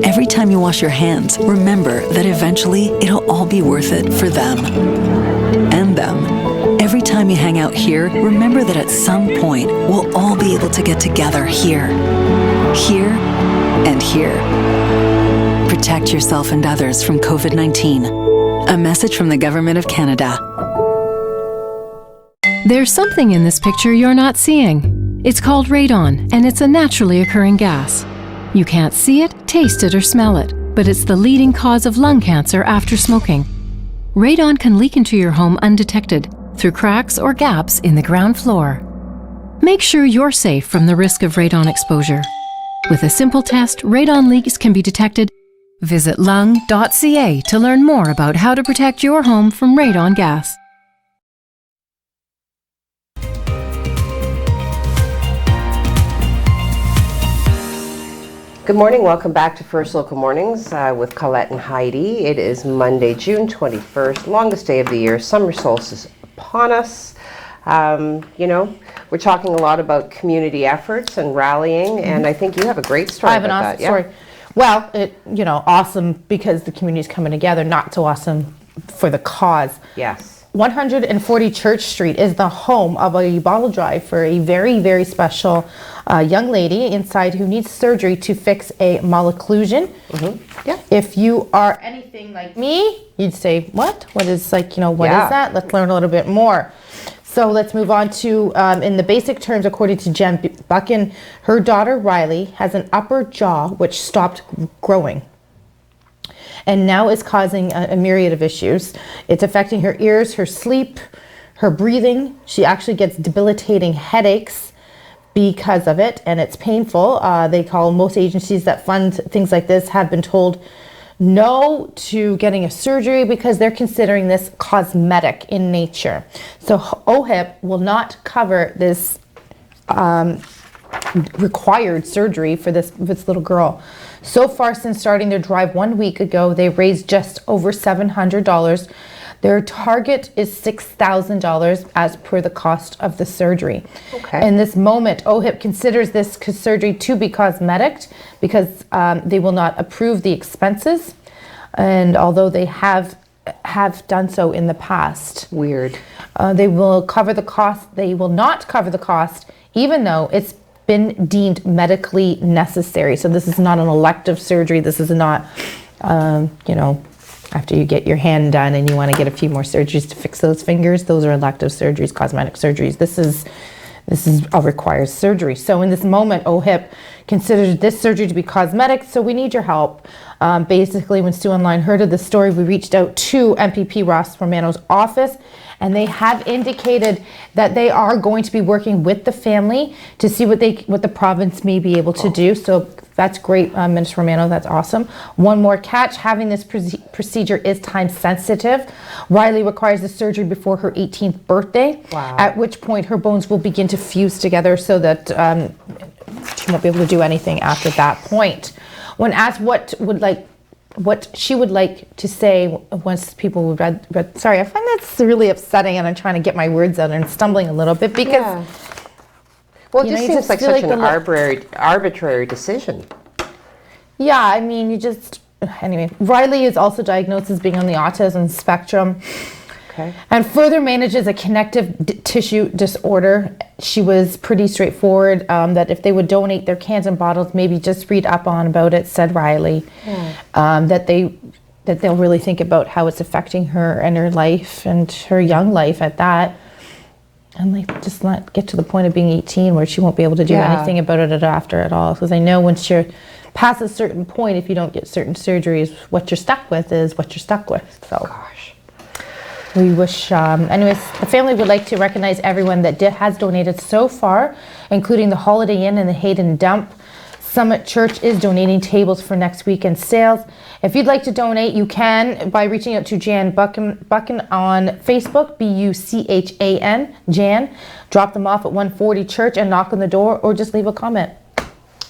Every time you wash your hands, remember that eventually it'll all be worth it for them and them. Every time you hang out here, remember that at some point, we'll all be able to get together here. Here and here. Protect yourself and others from COVID-19. A message from the Government of Canada. There's something in this picture you're not seeing. It's called radon, and it's a naturally occurring gas. You can't see it, taste it, or smell it, but it's the leading cause of lung cancer after smoking. Radon can leak into your home undetected through cracks or gaps in the ground floor. Make sure you're safe from the risk of radon exposure. With a simple test, radon leaks can be detected. Visit lung.ca to learn more about how to protect your home from radon gas. Good morning. Welcome back to First Local Mornings with Colette and Heidi. It is Monday, June 21st, longest day of the year. Summer solstice upon us. You know, we're talking a lot about community efforts and rallying, and I think you have a great story. I have an about awesome that. story. Well, awesome because the community's coming together, not so awesome for the cause. Yes. 140 Church Street is the home of a bottle drive for a very, very special young lady inside who needs surgery to fix a malocclusion. Yeah. If you are anything like me, you'd say, what? What is what is that? Let's learn a little bit more. So let's move on to, in the basic terms, according to Jen Buchan, her daughter Riley has an upper jaw which stopped growing and now is causing a myriad of issues. It's affecting her ears, her sleep, her breathing. She actually gets debilitating headaches because of it, and it's painful. They call most agencies that fund things like this have been told no to getting a surgery because they're considering this cosmetic in nature. So OHIP will not cover this required surgery for this little girl. So far, since starting their drive 1 week ago, they raised just over $700. Their target is $6,000 as per the cost of the surgery. Okay. In this moment, OHIP considers this surgery to be cosmetic because they will not approve the expenses, and although they have done so in the past. Weird. They will cover the cost. They will not cover the cost, even though it's been deemed medically necessary. So this is not an elective surgery. This is not, after you get your hand done and you want to get a few more surgeries to fix those fingers. Those are elective surgeries, cosmetic surgeries. This is a required surgery. So in this moment, OHIP considers this surgery to be cosmetic, so we need your help. Basically, when Stu Online heard of the story, we reached out to MPP Ross Romano's office, and they have indicated that they are going to be working with the family to see what the province may be able to do. So that's great, Minister Romano, that's awesome. One more catch, having this procedure is time sensitive. Riley requires the surgery before her 18th birthday, at which point her bones will begin to fuse together so that she won't be able to do anything after that point. When asked what she would like to say once people would read, sorry, I find that's really upsetting, and I'm trying to get my words out and stumbling a little bit because well, it just seems like such an arbitrary decision. Yeah, I mean, anyway, Riley is also diagnosed as being on the autism spectrum. Okay. And further manages a connective tissue disorder. She was pretty straightforward that if they would donate their cans and bottles, maybe just read up on about it, said Riley. That they'll really think about how it's affecting her and her life and her young life at that. And just not get to the point of being 18 where she won't be able to do anything about it after at all. Because I know once you're past a certain point, if you don't get certain surgeries, what you're stuck with is what you're stuck with. So. Gosh. We wish, anyways, the family would like to recognize everyone that has donated so far, including the Holiday Inn and the Hayden Dump. Summit Church is donating tables for next weekend's sales. If you'd like to donate, you can by reaching out to Jan Buchan on Facebook, Buchan, Jan. Drop them off at 140 Church and knock on the door, or just leave a comment.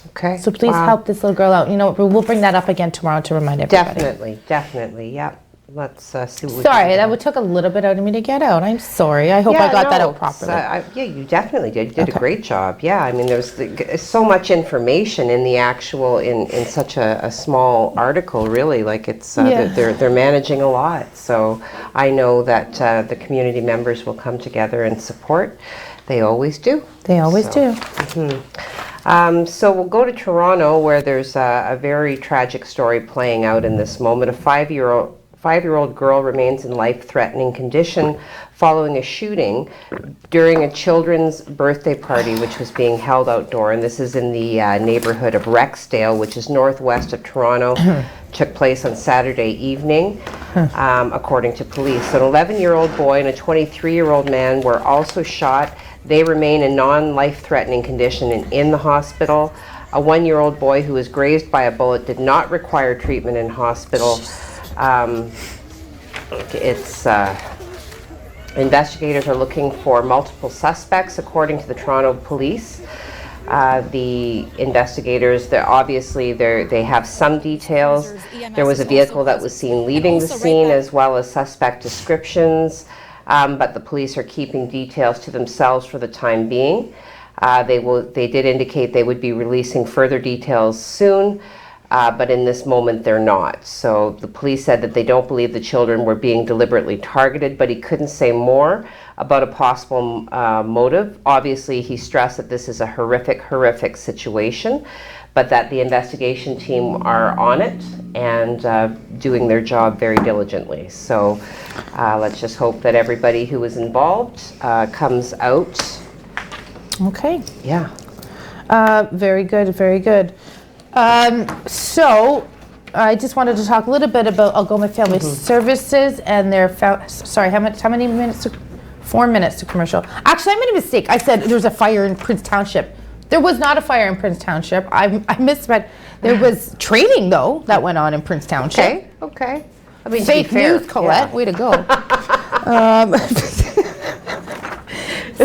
Okay. So please help this little girl out. You know, we'll bring that up again tomorrow to remind everybody. Definitely, yeah. let's see what we can Sorry, do. that took a little bit out of me to get out. I'm sorry. I hope I got that out properly. Yeah, you definitely did. You did a great job. Yeah, I mean, there's so much information in the actual, in such a small article, really. Like, it's, they're managing a lot. So I know that the community members will come together and support. They always do. They always do. So we'll go to Toronto, where there's a very tragic story playing out in this moment. A five-year-old girl remains in life-threatening condition following a shooting during a children's birthday party which was being held outdoor, and this is in the neighborhood of Rexdale, which is northwest of Toronto. Took place on Saturday evening, according to police. So an 11-year-old boy and a 23-year-old man were also shot. They remain in non-life-threatening condition and in the hospital. A 1-year-old boy who was grazed by a bullet did not require treatment in hospital. Investigators are looking for multiple suspects, according to the Toronto Police. The investigators, they have some details. There was a vehicle that was seen leaving the scene, as well as suspect descriptions, but the police are keeping details to themselves for the time being. They did indicate they would be releasing further details soon. But in this moment, they're not. So the police said that they don't believe the children were being deliberately targeted, but he couldn't say more about a possible motive. Obviously, he stressed that this is a horrific situation, but that the investigation team are on it and doing their job very diligently. So let's just hope that everybody who was involved comes out. Okay. Yeah. Very good, very good. So I just wanted to talk a little bit about Algoma Family Services and their, sorry, how many minutes? 4 minutes to commercial. Actually, I made a mistake. I said there was a fire in Prince Township. There was not a fire in Prince Township. I misread. There was training, though, that went on in Prince Township. Okay. I mean, fake news, Colette. Way to go.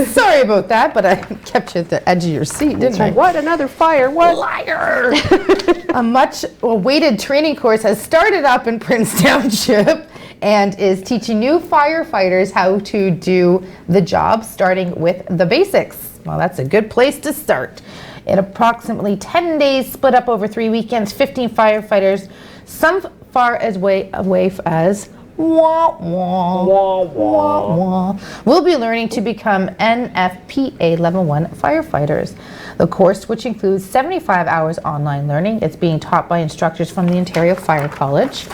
Sorry about that, but I kept you at the edge of your seat, didn't I? What? Another fire? What? Liar! A much-awaited training course has started up in Prince Township and is teaching new firefighters how to do the job, starting with the basics. Well, that's a good place to start. In approximately 10 days, split up over 3 weekends, 15 firefighters, some far as away as wah, wah, wah, wah, wah, will be learning to become NFPA Level 1 firefighters. The course, which includes 75 hours online learning, is being taught by instructors from the Ontario Fire College.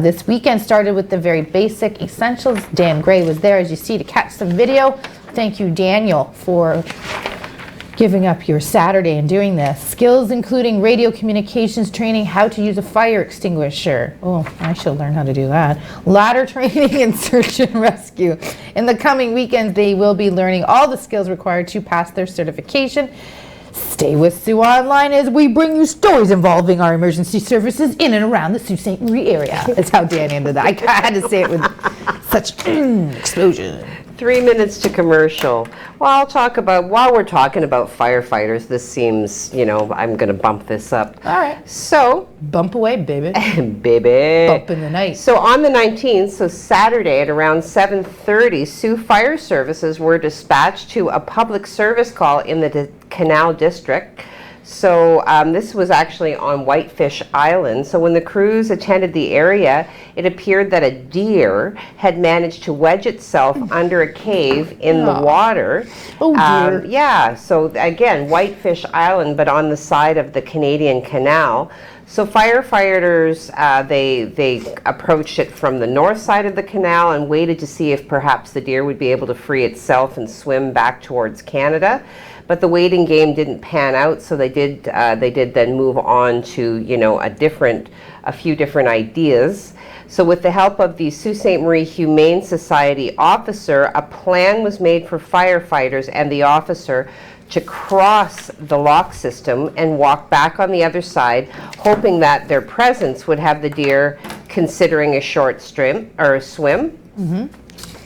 This weekend started with the very basic essentials. Dan Gray was there, as you see, to catch some video. Thank you, Daniel, for giving up your Saturday and doing this. Skills including radio communications training, how to use a fire extinguisher. Oh, I should learn how to do that. Ladder training and search and rescue. In the coming weekends, they will be learning all the skills required to pass their certification. Stay with Sue Online as we bring you stories involving our emergency services in and around the Sault Ste. Marie area. That's how Dan ended that. I had to say it with such explosion. 3 minutes to commercial. Well, while we're talking about firefighters, this seems, I'm going to bump this up. All right. So. Bump away, baby. Baby. Bump in the night. So on the 19th, so Saturday at around 7:30, Sioux Fire Services were dispatched to a public service call in the Canal District. So this was actually on Whitefish Island. So when the crews attended the area, it appeared that a deer had managed to wedge itself under a cave in the water. Oh dear. Yeah, so again, Whitefish Island, but on the side of the Canadian Canal. So firefighters, they approached it from the north side of the canal and waited to see if perhaps the deer would be able to free itself and swim back towards Canada. But the waiting game didn't pan out, so they did then move on to a few different ideas. So with the help of the Sault Ste. Marie Humane Society officer, a plan was made for firefighters and the officer to cross the lock system and walk back on the other side, hoping that their presence would have the deer considering a short swim. Mm-hmm.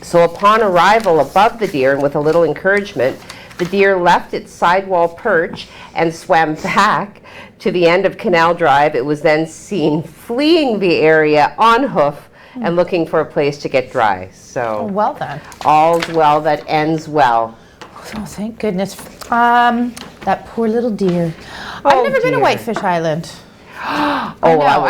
So upon arrival above the deer and with a little encouragement, the deer left its sidewall perch and swam back to the end of Canal Drive. It was then seen fleeing the area on hoof and looking for a place to get dry. So well then. All's well that ends well. Oh, thank goodness. That poor little deer. I've never been to Whitefish Island. I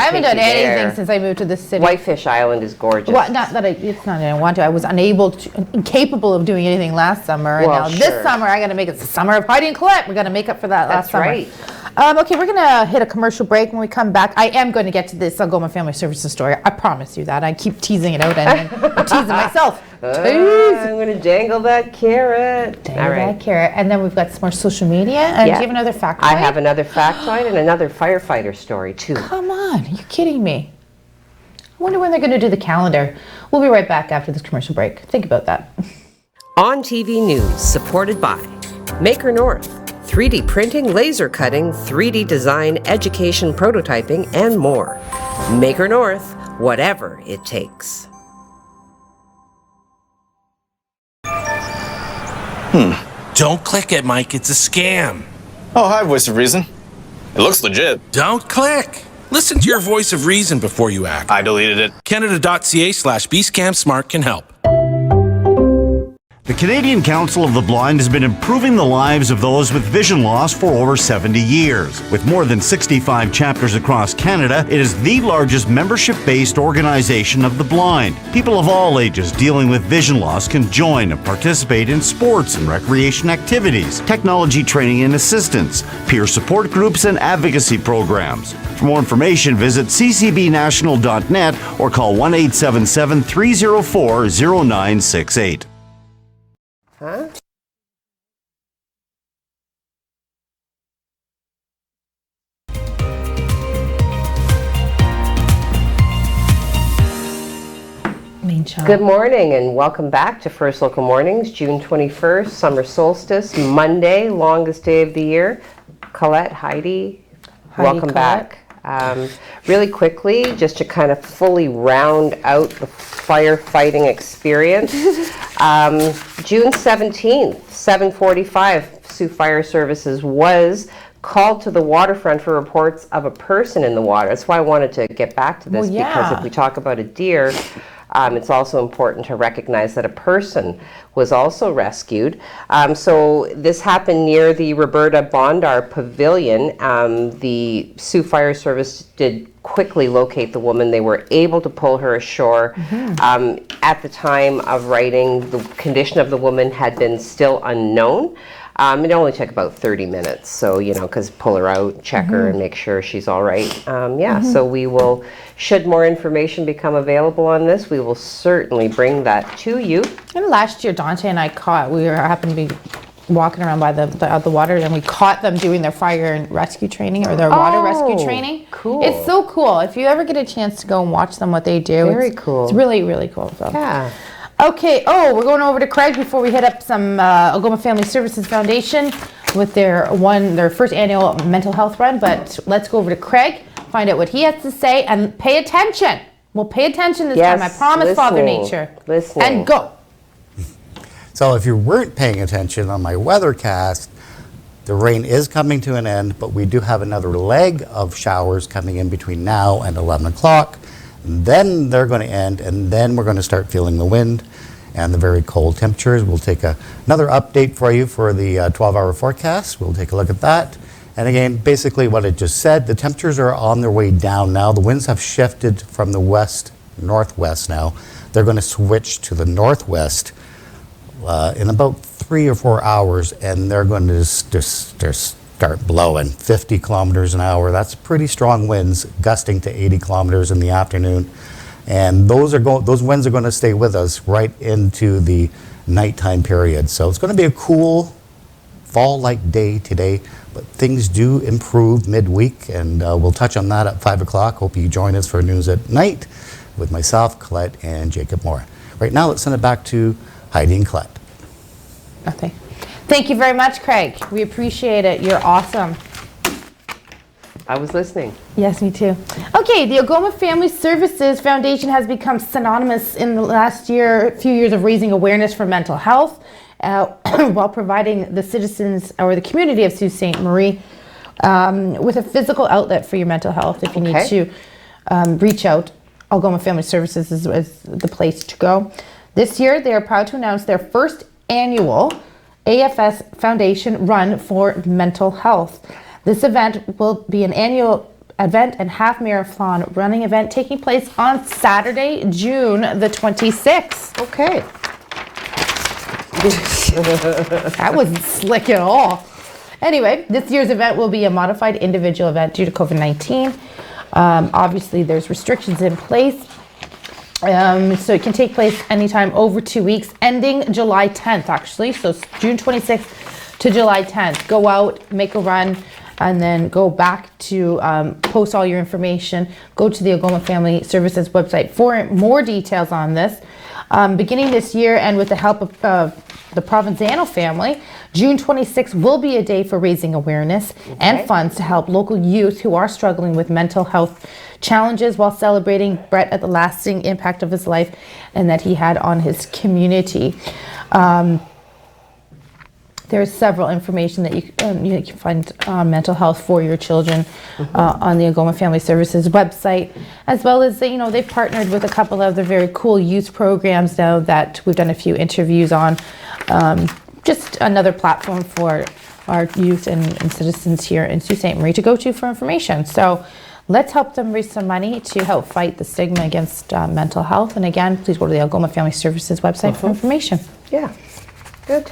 haven't done anything since I moved to this city. Whitefish Island is gorgeous. Well, not that it's not that I want to. I was incapable of doing anything last summer, and now this summer I got to make it the summer of Heidi and Colette. We got to make up for that last summer. That's right. Okay, we're gonna hit a commercial break. When we come back, I am going to get to this Algoma Family Services story. I promise you that. I keep teasing it out and I'm teasing myself. I'm going to jangle that carrot. That carrot. And then we've got some more social media. And do you have another factoid? I have another factoid and another firefighter story too. Come on, are you kidding me? I wonder when they're going to do the calendar. We'll be right back after this commercial break. Think about that. On TV News, supported by Maker North, 3D printing, laser cutting, 3D design, education, prototyping, and more. Maker North, whatever it takes. Don't click it, Mike. It's a scam. Oh, hi, Voice of Reason. It looks legit. Don't click. Listen to your voice of reason before you act. I deleted it. Canada.ca/BScamSmart can help. The Canadian Council of the Blind has been improving the lives of those with vision loss for over 70 years. With more than 65 chapters across Canada, it is the largest membership-based organization of the blind. People of all ages dealing with vision loss can join and participate in sports and recreation activities, technology training and assistance, peer support groups, and advocacy programs. For more information, visit ccbnational.net or call 1-877-304-0968. Huh? Good morning and welcome back to First Local Mornings, June 21st, summer solstice, Monday, longest day of the year. Colette, Heidi, welcome back. Really quickly, just to kind of fully round out the firefighting experience, June 17th, 7:45, Sault Fire Services was called to the waterfront for reports of a person in the water. That's why I wanted to get back to this, because if we talk about a deer, it's also important to recognize that a person was also rescued. So this happened near the Roberta Bondar Pavilion. The Sault Fire Service did quickly locate the woman. They were able to pull her ashore. At the time of writing, the condition of the woman had been still unknown. It only took about 30 minutes, so, because pull her out, check her, and make sure she's all right. So we will, should more information become available on this, we will certainly bring that to you. And last year, Dante and I happened to be walking around by the water, and we caught them doing their fire and rescue training, or their water rescue training. Cool. It's so cool. If you ever get a chance to go and watch them, what they do. Very cool. It's really, really cool. So. Yeah. Okay, we're going over to Craig before we hit up some Algoma Family Services Foundation with their first annual mental health run. But let's go over to Craig, find out what he has to say, and pay attention. We'll pay attention this time. I promise, Father Nature. Listening. And go. So if you weren't paying attention on my weathercast, the rain is coming to an end, but we do have another leg of showers coming in between now and 11 o'clock. Then they're going to end, and then we're going to start feeling the wind and the very cold temperatures. We'll take another update for you for the 12-hour forecast. We'll take a look at that. And again, basically what I just said, the temperatures are on their way down now. The winds have shifted from the west-northwest now. They're going to switch to the northwest in about 3 or 4 hours, and they're going to just start blowing 50 kilometers an hour. That's pretty strong winds, gusting to 80 kilometers in the afternoon. And those winds are going to stay with us right into the nighttime period. So it's going to be a cool fall-like day today, but things do improve midweek, and we'll touch on that at 5 o'clock. Hope you join us for News at Night with myself, Colette, and Jacob Moore. Right now, let's send it back to Heidi and Colette. Okay. Thank you very much, Craig. We appreciate it. You're awesome. I was listening. Yes, me too. Okay, the Algoma Family Services Foundation has become synonymous in the last few years of raising awareness for mental health while providing the citizens or the community of Sault Ste. Marie with a physical outlet for your mental health if you need to reach out. Algoma Family Services is the place to go. This year, they are proud to announce their first annual AFS Foundation Run for Mental Health. This event will be an annual event and half marathon running event taking place on Saturday, June the 26th. Okay. That wasn't slick at all. Anyway, this year's event will be a modified individual event due to COVID-19. Obviously, there's restrictions in place. So it can take place anytime over 2 weeks, ending July 10th, actually. So it's June 26th to July 10th. Go out, make a run, and then go back to post all your information. Go to the Algoma Family Services website for more details on this. Beginning this year, and with the help of the Provenzano family, June 26th will be a day for raising awareness and funds to help local youth who are struggling with mental health challenges, while celebrating Brett at the lasting impact of his life and that he had on his community. There's several information that you can find on mental health for your children on the Algoma Family Services website, as well as they've partnered with a couple of other very cool youth programs now that we've done a few interviews on. Just another platform for our youth and citizens here in Sault Ste. Marie to go to for information. So let's help them raise some money to help fight the stigma against mental health. And again, please go to the Algoma Family Services website for information. Yeah, good.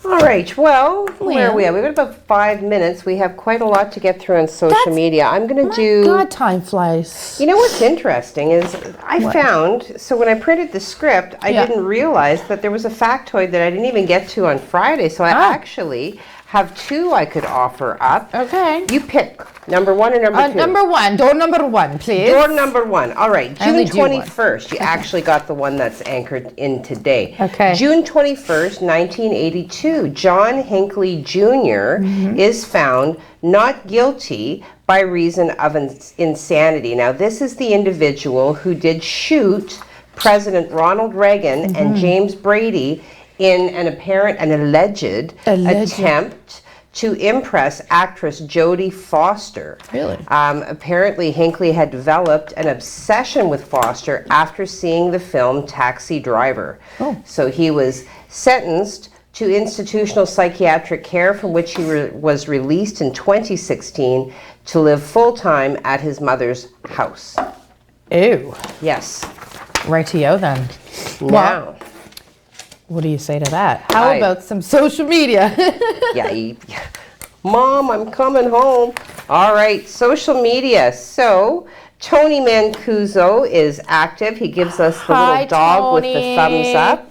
All right, well, where are we at? We've got about 5 minutes. We have quite a lot to get through on social media. I'm going to do... God, time flies. You know what's interesting is I found, so when I printed the script, I didn't realize that there was a factoid that I didn't even get to on Friday. So I actually have 2 I could offer up. Okay. You pick number 1 or number 2. Number 1. Door number 1, please. Door number 1. All right. June 21st. You actually got the one that's anchored in today. Okay. June 21st, 1982. John Hinckley Jr. is found not guilty by reason of insanity. Now, this is the individual who did shoot President Ronald Reagan and James Brady in an alleged attempt to impress actress Jodie Foster. Really? Apparently, Hinckley had developed an obsession with Foster after seeing the film Taxi Driver. So he was sentenced to institutional psychiatric care, from which he was released in 2016 to live full-time at his mother's house. Ew. Yes. Righty-o then. Wow. What do you say to that? How about some social media? Mom, I'm coming home. All right, social media. So, Tony Mancuso is active. He gives us the little dog with the thumbs up.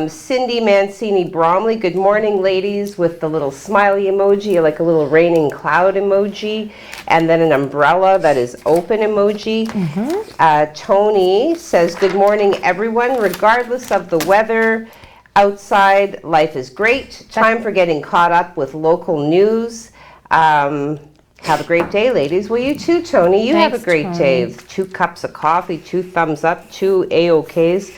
Cindy Mancini Bromley, good morning, ladies, with the little smiley emoji, like a little raining cloud emoji, and then an umbrella that is open emoji. Tony says, good morning, everyone, regardless of the weather outside, life is great. Time for getting caught up with local news. Have a great day, ladies. Well, you too, Tony. You have a great day. 2 cups of coffee, 2 thumbs up, 2 A-OKs.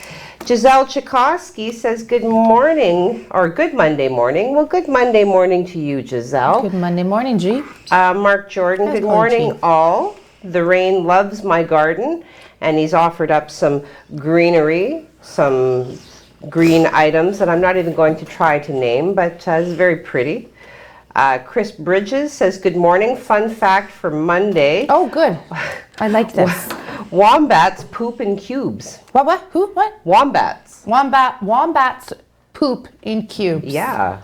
Giselle Tchaikovsky says good morning, or good Monday morning. Well, good Monday morning to you, Giselle. Good Monday morning, G. Mark Jordan, good morning, all. The rain loves my garden, and he's offered up some greenery, some green items that I'm not even going to try to name, but it's very pretty. Chris Bridges says, good morning. Fun fact for Monday. Oh, good. I like this. Wombats poop in cubes. What? Who? What? Wombats. Wombats poop in cubes. Yeah.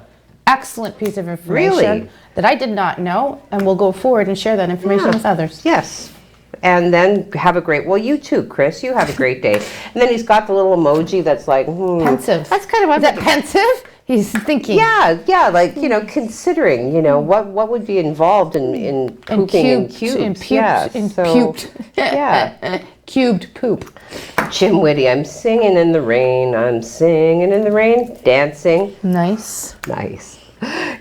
Excellent piece of information that I did not know, and we'll go forward and share that information with others. Yes. And then have a great, well, you too, Chris. You have a great day. And then he's got the little emoji that's like, pensive. That's kind of what... Is that pensive? He's thinking. Yeah, like, considering, what would be involved in pooping in cubes. Cubed poop. Jim Whitty, I'm singing in the rain, dancing. Nice.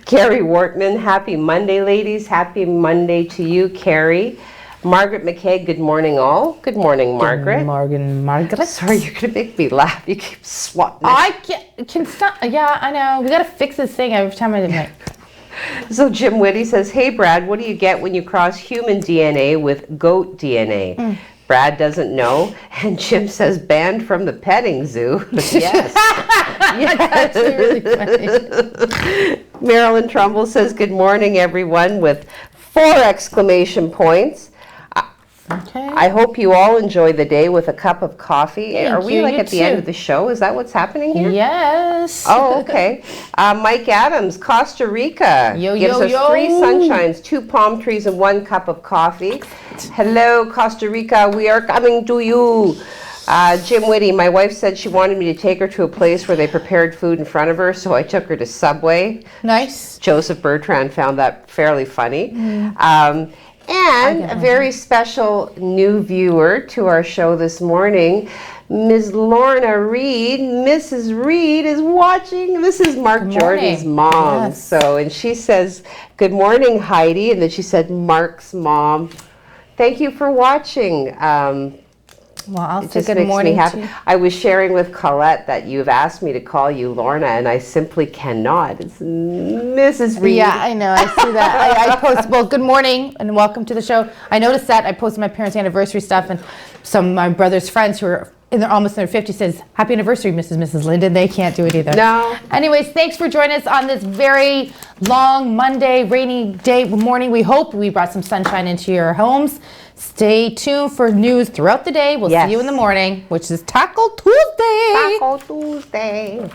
Carrie Wortman, happy Monday, ladies. Happy Monday to you, Carrie. Margaret McKay, good morning, all. Good morning, Margaret. Good morning, Margaret. Sorry, you're going to make me laugh. You keep swatting it. I can stop. Yeah, I know. We got to fix this thing every time I do. So Jim Whitty says, hey, Brad, what do you get when you cross human DNA with goat DNA? Brad doesn't know. And Jim says, banned from the petting zoo. Yes. That's really funny. Marilyn Trumbull says, good morning, everyone, with 4 exclamation points. Okay. I hope you all enjoy the day with a cup of coffee. Thank Are we you, like you at the end too. of the show? Is that what's happening here? Yes. Oh, okay. Mike Adams, Costa Rica. Yo, gives yo, us yo. 3 sunshines, 2 palm trees, and 1 cup of coffee. Hello, Costa Rica. We are coming to you. Jim Whitty, my wife said she wanted me to take her to a place where they prepared food in front of her, so I took her to Subway. Nice. Joseph Bertrand found that fairly funny. And a very special new viewer to our show this morning, Ms. Lorna Reed. Mrs. Reed is watching. This is Mark Jordan's mom. Yes. So, and she says, good morning, Heidi. And then she said, Mark's mom. Thank you for watching. Well, I'll It say just good makes morning me happy. to you. I was sharing with Colette that you've asked me to call you Lorna, and I simply cannot. It's Mrs. Reed. Yeah, I know. I see that. I post, well, good morning and welcome to the show. I noticed that I posted my parents' anniversary stuff, and some of my brother's friends who are almost in their 50s says, happy anniversary, Mrs. and Mrs. Linden. They can't do it either. No. Anyways, thanks for joining us on this very long Monday, rainy day morning. We hope we brought some sunshine into your homes. Stay tuned for news throughout the day. We'll see you in the morning, which is Taco Tuesday. Taco Tuesday.